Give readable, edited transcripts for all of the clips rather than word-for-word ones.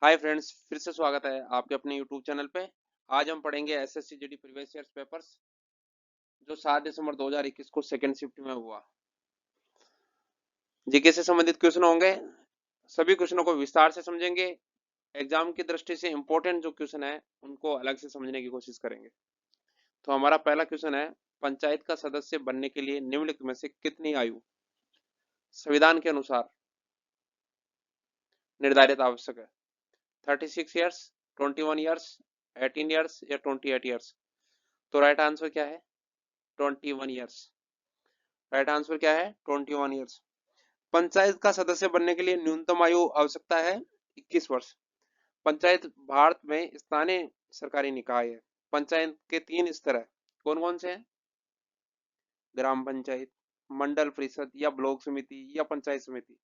Hi friends, फिर से स्वागत है आपके अपने यूट्यूब चैनल पे। आज हम पढ़ेंगे SSC GD previous years papers जो 7 दिसंबर 2021 को सेकंड शिफ्ट में हुआ। जीके से संबंधित क्वेश्चन होंगे। सभी क्वेश्चनों को विस्तार से समझेंगे। एग्जाम की दृष्टि से इंपॉर्टेंट जो क्वेश्चन है उनको अलग से समझने की कोशिश करेंगे। तो हमारा पहला क्वेश्चन है, पंचायत का सदस्य बनने के लिए निम्नलिखित में से कितनी आयु संविधान के अनुसार निर्धारित आवश्यक है? 36 ईयर्स, 21 ईयर्स, 18 ईयर्स या 28 ईयर्स? तो राइट आंसर क्या है? 21 ईयर्स। राइट आंसर क्या है? 21 ईयर्स। पंचायत का सदस्य बनने के लिए न्यूनतम आयु आवश्यकता है 21 वर्ष। पंचायत भारत में स्थानीय सरकारी निकाय है। पंचायत के 3 स्तर है। कौन कौन से हैं? ग्राम पंचायत, मंडल परिषद या ब्लॉक समिति या पंचायत समिति।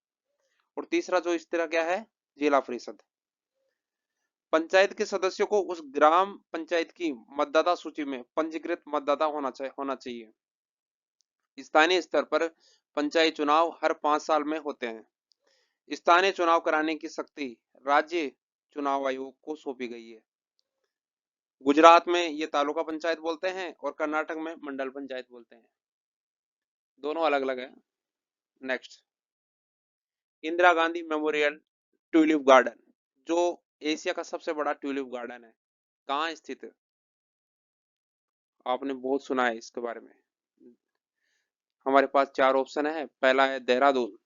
और तीसरा जो स्तर क्या है? जिला परिषद। पंचायत के सदस्यों को उस ग्राम पंचायत की मतदाता सूची में पंजीकृत मतदाता होना चाहिए। स्थानीय स्तर पर पंचायत चुनाव हर 5 साल में होते हैं। स्थानीय चुनाव कराने की शक्ति राज्य चुनाव आयोग को सौंपी गई है। गुजरात में ये तालुका पंचायत बोलते हैं और कर्नाटक में मंडल पंचायत बोलते हैं। दोनों अलग अलग है। Next, Indira Gandhi memorial tulip garden जो एशिया का सबसे बड़ा ट्यूलिप गार्डन है, कहाँ स्थित है? आपने बहुत सुना है इसके बारे में। हमारे पास 4 ऑप्शन है। पहला है देहरादून।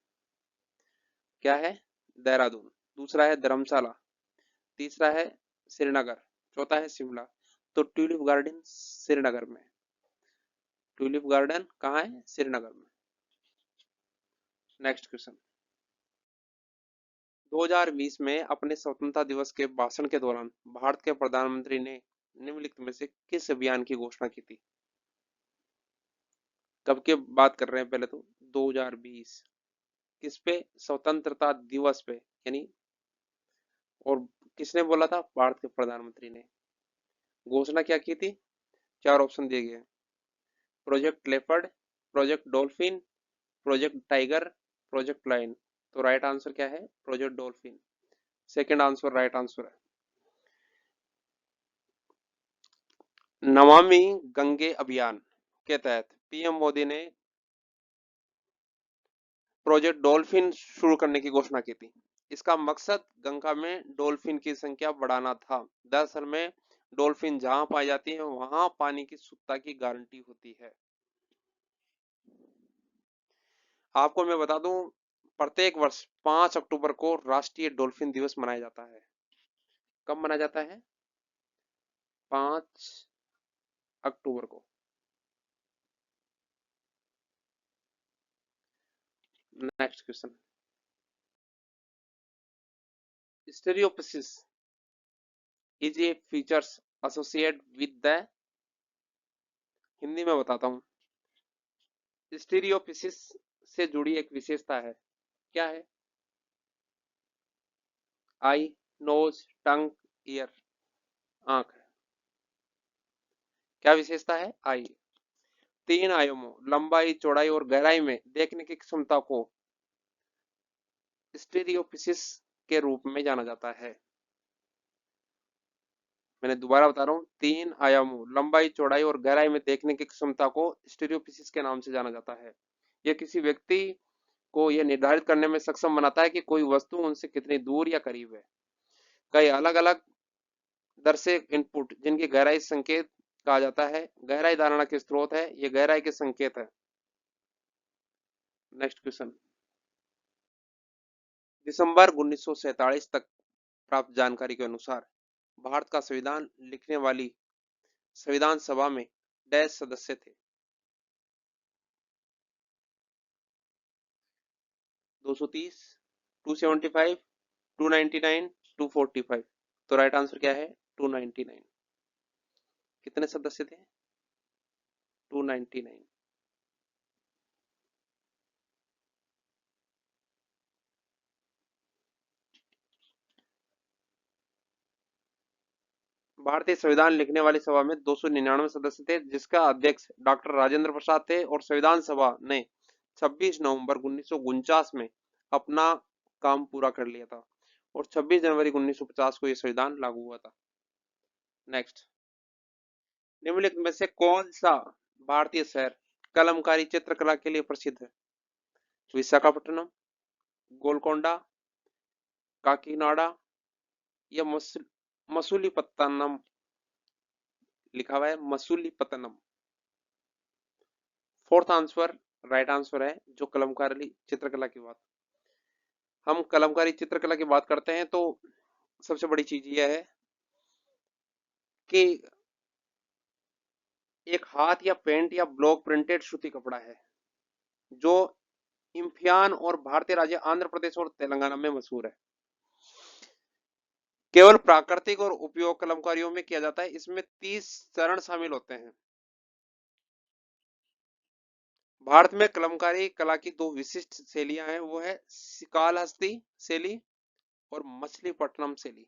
क्या है? देहरादून। दूसरा है धर्मशाला। तीसरा है श्रीनगर। चौथा है शिमला। तो ट्यूलिप गार्डन श्रीनगर में। ट्यूलिप गार्डन कहाँ है? श्रीनगर में। नेक्स्ट क्वेश्चन, 2020 में अपने स्वतंत्रता दिवस के भाषण के दौरान भारत के प्रधानमंत्री ने निम्नलिखित में से किस अभियान की घोषणा की थी? कब के बात कर रहे हैं? पहले तो 2020 किस पे? स्वतंत्रता दिवस पे, यानी और किसने बोला था? भारत के प्रधानमंत्री ने। घोषणा क्या की थी? 4 ऑप्शन दिए गए। Project leopard, project dolphin, project tiger, project lion. तो राइट आंसर क्या है? Project dolphin. Second answer right answer है। नमामि गंगे अभियान के तहत पीएम मोदी ने प्रोजेक्ट डॉल्फिन शुरू करने की घोषणा की थी। इसका मकसद गंगा में डॉल्फिन की संख्या बढ़ाना था। दरअसल में डॉल्फिन जहां पाई जाती है वहां पानी की शुद्धता की गारंटी होती है। आपको मैं बता दूं, प्रत्येक वर्ष 5 अक्टूबर को राष्ट्रीय डॉल्फिन दिवस मनाया जाता है। कब मनाया जाता है? 5 अक्टूबर को। Next question, stereopsis is a features associate with the, Hindi में बताता हूँ, स्टीरियोपिसिस से जुड़ी एक विशेषता है। क्या है? आई, नोज, टंग, ईयर, आंख। क्या विशेषता है? आई। 3 आयामों लंबाई, चौड़ाई और गहराई में देखने की क्षमता को स्टीरियोपिसिस के रूप में जाना जाता है। मैंने दोबारा बता रहा हूँ, 3 आयामों लंबाई, चौड़ाई और गहराई में देखने की क्षमता को स्टीरियोपिसिस के नाम से जाना जाता है। यह किसी व्यक्ति को यह निर्धारित करने में सक्षम बनाता है कि कोई वस्तु उनसे कितनी दूर या करीब है। कई अलग अलग दर्शक इनपुट जिनकी गहराई संकेत कहा जाता है, गहराई धारणा के स्रोत है, ये गहराई के संकेत है। नेक्स्ट क्वेश्चन, दिसंबर 1947 तक प्राप्त जानकारी के अनुसार भारत का संविधान लिखने वाली संविधान सभा में डैश सदस्य थे? 230, 275, 299, 245। तो राइट आंसर क्या है? 299। कितने सदस्य थे? 299। भारतीय संविधान लिखने वाली सभा में 299 सदस्य थे, जिसका अध्यक्ष डॉक्टर राजेंद्र प्रसाद थे और संविधान सभा ने 26 नवंबर 1949 में अपना काम पूरा कर लिया था। और 26 जनवरी 1950 को यह संविधान लागू हुआ था। नेक्स्ट, निम्नलिखित में से कौन सा भारतीय शहर कलमकारी चित्रकला के लिए प्रसिद्ध है? विशाखापट्टनम, गोलकोंडा, काकीनाडा या मसूलीपट्टनम। लिखा हुआ है Masulipatnam. Fourth answer right answer है जो कलमकारी चित्रकला की बात, हम कलमकारी चित्रकला की बात करते हैं तो सबसे बड़ी चीज यह है कि एक हाथ या पेंट या ब्लॉक प्रिंटेड सूती कपड़ा है जो इम्फियान और भारतीय राज्य आंध्र प्रदेश और तेलंगाना में मशहूर है। केवल प्राकृतिक और उपयोग कलमकारियों में किया जाता है। इसमें 30 चरण शामिल होते हैं। भारत में कलमकारी कला की दो विशिष्ट शैलियां हैं, वो है श्रीकालहस्ती शैली और मछलीपट्टनम शैली।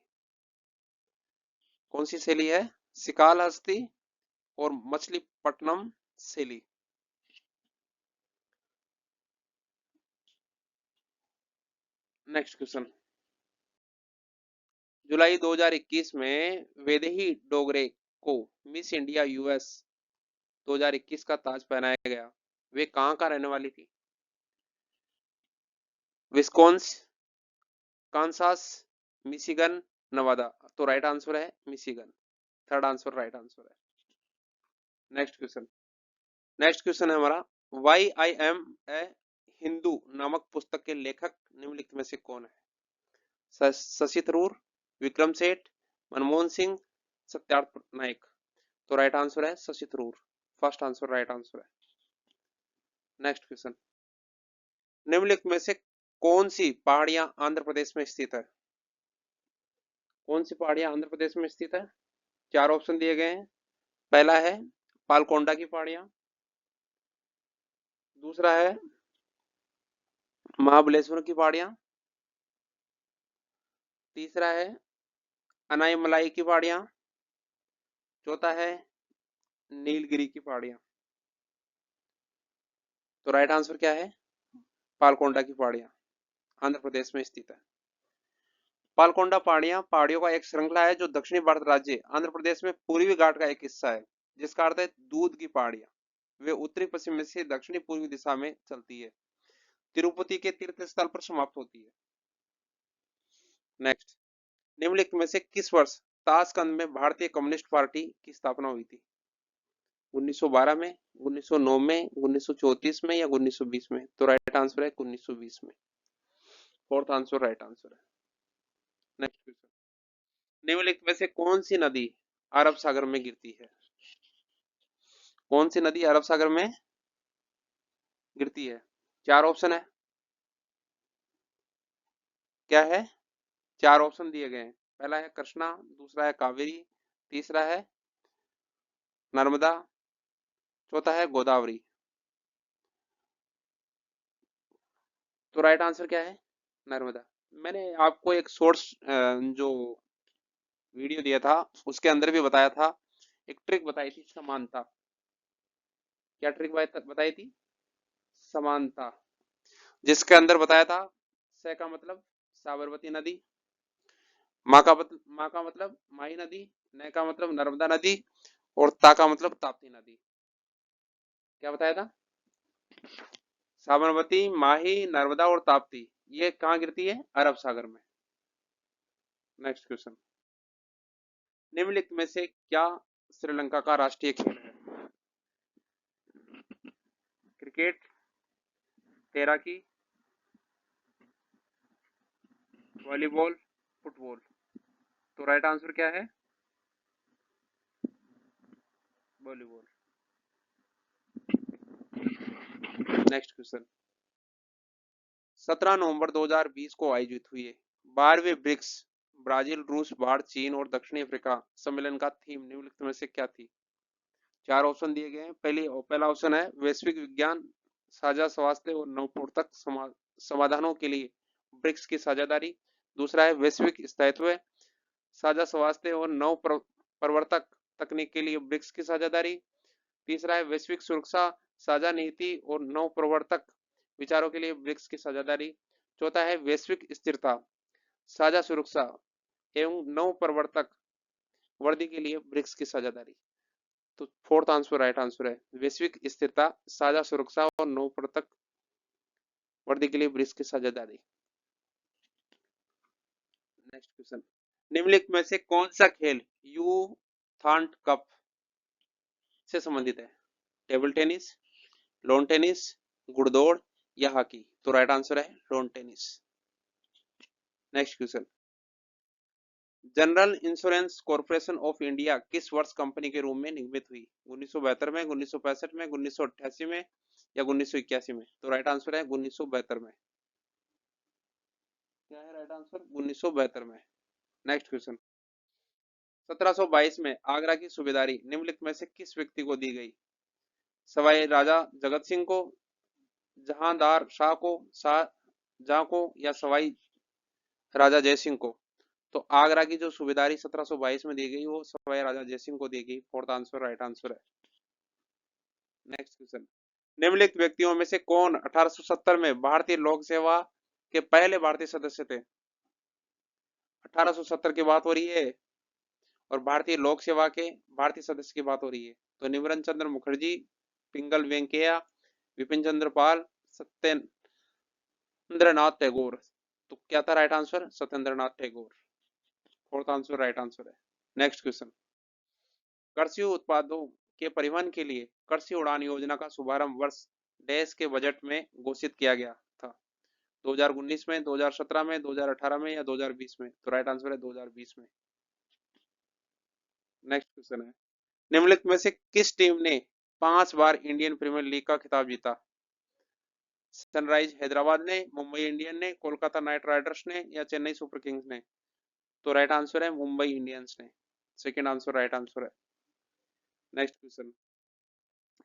कौन सी शैली है? श्रीकालहस्ती और मछलीपट्टनम शैली। नेक्स्ट क्वेश्चन, जुलाई 2021 में वैदेही डोगरे को मिस इंडिया यूएस 2021 का ताज पहनाया गया। वे कहां का रहने वाली थी? Wisconsin, Kansas, Michigan, Nevada. तो राइट आंसर है Michigan. Third answer right answer है। नेक्स्ट क्वेश्चन है हमारा, why I am a Hindu नामक पुस्तक के लेखक निम्नलिखित में से कौन है? शशि थरूर, विक्रम सेठ, मनमोहन सिंह, सत्यार्थ नायक। तो राइट आंसर है Shashi Tharoor. First answer right answer है। नेक्स्ट क्वेश्चन, निम्नलिखित में से कौन सी पहाड़ियां आंध्र प्रदेश में स्थित है? कौन सी पहाड़ियां आंध्र प्रदेश में स्थित है? चार ऑप्शन दिए गए हैं। पहला है पालकोंडा की पहाड़ियां, दूसरा है महाबलेश्वर की पहाड़ियां, तीसरा है अनाईमलाई की पहाड़ियां, चौथा है नीलगिरी की पहाड़ियां। तो राइट आंसर क्या है? पालकोंडा की पहाड़ियां आंध्र प्रदेश में स्थित है। पालकोंडा पहाड़ियां पहाड़ियों का एक श्रृंखला है जो दक्षिणी भारत राज्य आंध्र प्रदेश में पूर्वी घाट का एक हिस्सा है, जिसका अर्थ है दूध की पहाड़ियां। वे उत्तरी पश्चिम से दक्षिणी पूर्वी दिशा में चलती है, तिरुपति के तीर्थ स्थल पर समाप्त होती है। नेक्स्ट, निम्नलिखित में से किस वर्ष ताशकंद में भारतीय कम्युनिस्ट पार्टी की स्थापना हुई थी? 1912 में, 1909 में, 1934 में या 1920 में? तो राइट आंसर है 1920 में। फोर्थ आंसर राइट आंसर है। नेक्स्ट क्वेश्चन, निम्नलिखित में से कौन सी नदी अरब सागर में गिरती है? कौन सी नदी अरब सागर में गिरती है? चार ऑप्शन है। क्या है? चार ऑप्शन दिए गए हैं। पहला है कृष्णा, दूसरा है कावेरी, तीसरा है नर्मदा, चौथा है गोदावरी। तो राइट आंसर क्या है? नर्मदा। मैंने आपको एक शॉर्ट्स जो वीडियो दिया था उसके अंदर भी बताया था, एक ट्रिक बताई थी समानता। क्या ट्रिक बताई थी? समानता, जिसके अंदर बताया था स का मतलब साबरमती नदी, माँ का मतलब माही नदी, न का मतलब नर्मदा नदी और ता का मतलब ताप्ती नदी। क्या बताया था? साबरमती, माही, नर्मदा और ताप्ती ये कहाँ गिरती है? अरब सागर में। नेक्स्ट क्वेश्चन, निम्नलिखित में से क्या श्रीलंका का राष्ट्रीय खेल है? क्रिकेट, तैराकी, वॉलीबॉल, फुटबॉल। तो राइट आंसर क्या है? वॉलीबॉल। नेक्स्ट क्वेश्चन, 17 नवंबर 2020 को आयोजित हुए 12वें ब्रिक्स ब्राजील, रूस, भारत, चीन और दक्षिण अफ्रीका सम्मेलन का थीम निम्नलिखित में से क्या थी? चार ऑप्शन दिए गए हैं। पहला ऑप्शन है वैश्विक विज्ञान, साझा स्वास्थ्य और नवप्रवर्तक समाधानों के लिए ब्रिक्स की साझेदारी, दूसरा है वैश्विक स्थायित्व, साझा स्वास्थ्य और नव प्रवर्तक तकनीक के लिए ब्रिक्स की साझेदारी, तीसरा है वैश्विक सुरक्षा, साझा नीति और नव प्रवर्तक विचारों के लिए ब्रिक्स की साझेदारी, चौथा है वैश्विक स्थिरता, साझा सुरक्षा एवं नव प्रवर्तक वर्दी के लिए ब्रिक्स की साझेदारी। तो फोर्थ आंसर राइट आंसर है वैश्विक स्थिरता, साझा सुरक्षा और नव प्रवर्तक वर्दी के लिए ब्रिक्स की साझेदारी। नेक्स्ट क्वेश्चन, निम्नलिखित में से कौन सा खेल यूथांट कप से संबंधित है? टेबल टेनिस, लॉन टेनिस, घुड़दौड़ या हॉकी? तो राइट आंसर है lawn tennis. Next question, general insurance corporation of India किस वर्ष कंपनी के रूप में निर्मित हुई? 1972 में, 1965 में, 1988 में या 1981 में? तो राइट आंसर है 1972 में। क्या है राइट आंसर? 1972 में। नेक्स्ट क्वेश्चन, 1722 में आगरा की सूबेदारी निम्नलिखित में से किस व्यक्ति को दी गई? सवाई राजा जगत सिंह को, जहांदार शाह को, शाहजहां को या सवाई राजा जयसिंह को? तो आगरा की जो सूबेदारी 1722 में दी गई वो सवाई राजा जयसिंह को दी गई। फोर्थ आंसर राइट आंसर है। नेक्स्ट क्वेश्चन, निम्नलिखित व्यक्तियों में से कौन 1870 में भारतीय लोक सेवा के पहले भारतीय सदस्य थे? 1870 की बात हो रही है और भारतीय लोक सेवा के भारतीय सदस्य की बात हो रही है। तो निमरन चंद्र मुखर्जी, पिंगल वेंकैया, विपिन चंद्र पाल, सत्येंद्रनाथ टैगोर। तो क्या था right answer? Satyendranath Tagore. Fourth answer right answer है। नेक्स्ट क्वेश्चन, कृषि उत्पादों के परिवहन के लिए कृषि उड़ान योजना का शुभारंभ वर्ष डैश के बजट में घोषित किया गया था? 2019 में, 2017 में, 2018 में या 2020 में? तो राइट आंसर है 2020 में। नेक्स्ट क्वेश्चन है, निम्नलिखित में से किस टीम ने 5 बार इंडियन प्रीमियर लीग का खिताब जीता? सनराइज हैदराबाद ने, मुंबई इंडियन ने, कोलकाता नाइट राइडर्स ने या चेन्नई सुपर किंग्स ने? तो राइट आंसर है मुंबई इंडियंस ने। सेकंड आंसर राइट आंसर है। नेक्स्ट क्वेश्चन,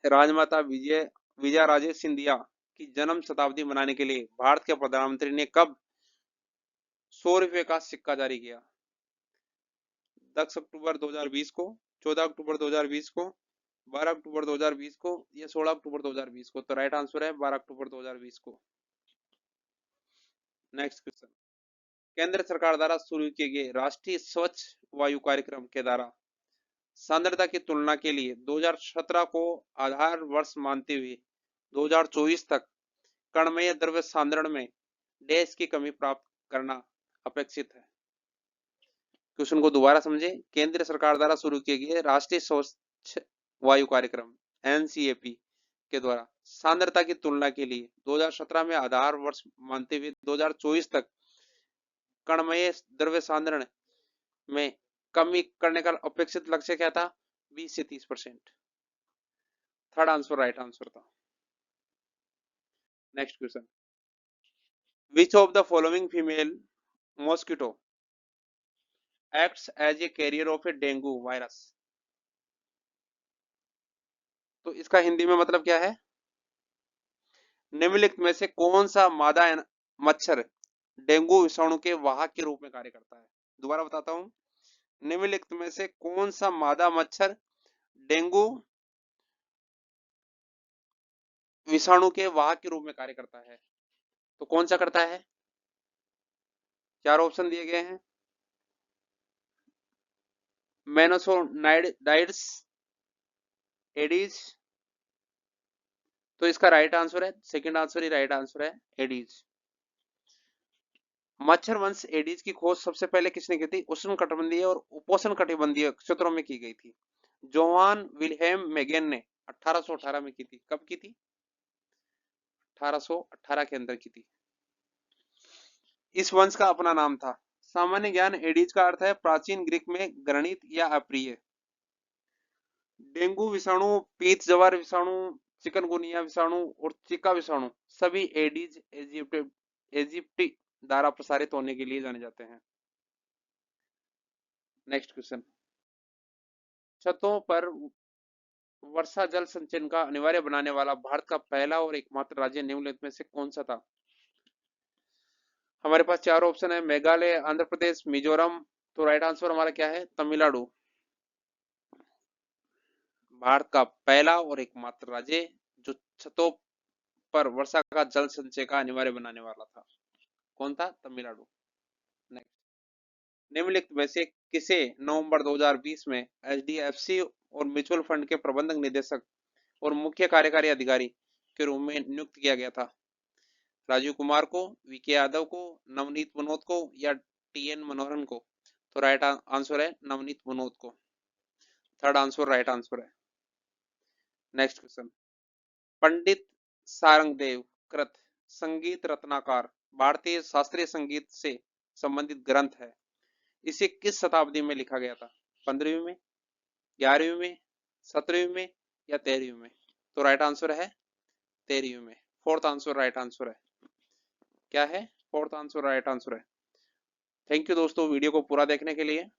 राजमाता विजया राजे सिंधिया की जन्म शताब्दी मनाने के लिए भारत के प्रधानमंत्री ने कब 100 रुपए का सिक्का जारी किया? 10 अक्टूबर 2020 को, 14 अक्टूबर 2020 को, 12 अक्टूबर 2020 को या 16 अक्टूबर 2020 को? तो राइट आंसर है 12 अक्टूबर 2020 को। नेक्स्ट क्वेश्चन, केंद्र सरकार द्वारा शुरू किए गए राष्ट्रीय स्वच्छ वायु कार्यक्रम के द्वारा सांद्रता की तुलना के लिए 2017 को आधार वर्ष मानते हुए 2024 तक कणमय द्रव्य सांद्रण में डैश की कमी प्राप्त करना अपेक्षित है? क्वेश्चन को दोबारा समझे, केंद्र सरकार द्वारा शुरू किए गए राष्ट्रीय स्वच्छ वायु कार्यक्रम एनसीएपी के द्वारा सांद्रता की तुलना के लिए 2017 में आधार वर्ष मानते हुए 2024 तक कणमय द्रव्य सांद्रण में कमी करने का अपेक्षित लक्ष्य क्या था? 20 से 30%। थर्ड आंसर राइट आंसर था। Next question, which of the following female mosquito acts as a carrier of a dengue virus? तो इसका हिंदी में मतलब क्या है? निम्नलिखित में से कौन सा मादा मच्छर डेंगू विषाणु के वाहक के रूप में कार्य करता है? दोबारा बताता हूं, निम्नलिखित में से कौन सा मादा मच्छर डेंगू विषाणु के वाहक के रूप में कार्य करता है? तो कौन सा करता है? चार ऑप्शन दिए गए हैं, मेनोसोडाइड्स, एडीज। तो इसका राइट आंसर है सेकंड आंसर ही राइट आंसर है एडीज। मच्छर वंश एडीज की खोज सबसे पहले किसने की थी? उष्ण कटिबंधीय और उपोष्ण कटिबंधीय क्षेत्रों में की गई थी। जोहान विल्हेम मेगेन ने 1818 में की थी। कब की थी? 1818 के अंदर की थी। इस वंश का अपना नाम था। सामान्य ज्ञान, एडीज का अर्थ है प्राचीन ग्रीक में घृणित या अप्रिय। डेंगू विषाणु, पीत जवार विषाणु, चिकनगुनिया विषाणु और चिका विषाणु सभी एडीज इजिप्टी द्वारा प्रसारित होने के लिए जाने जाते हैं। नेक्स्ट क्वेश्चन, छतों पर वर्षा जल संचयन का अनिवार्य बनाने वाला भारत का पहला और एकमात्र राज्य निम्नलिखित में से कौन सा था? हमारे पास चार ऑप्शन है, मेघालय, आंध्र प्रदेश, मिजोरम। तो राइट आंसर हमारा क्या है? तमिलनाडु। भारत का पहला और एकमात्र राज्य जो छतों पर वर्षा का जल संचय का अनिवार्य बनाने वाला था, कौन था? तमिलनाडु। नेक्स्ट निम्नलिखित में से किसे नवंबर 2020 में एचडीएफसी और म्यूचुअल फंड के प्रबंधक निदेशक और मुख्य कार्यकारी अधिकारी के रूप में नियुक्त किया गया था? राजीव कुमार को, वीके यादव को, नवनीत मनोद को या टीएन मनोहरन को? तो राइट आंसर है नवनीत मनोद को। थर्ड आंसर राइट आंसर है। नेक्स्ट क्वेश्चन, पंडित सारंगदेव कृत संगीत रत्नाकर भारतीय शास्त्रीय संगीत से संबंधित ग्रंथ है। इसे किस शताब्दी में लिखा गया था? 15वीं में, 11वीं में, 17वीं में या 13वीं में? तो राइट आंसर है 13वीं में। फोर्थ आंसर राइट आंसर है। क्या है? फोर्थ आंसर राइट आंसर है। थैंक यू दोस्तों वीडियो को पूरा देखने के लिए।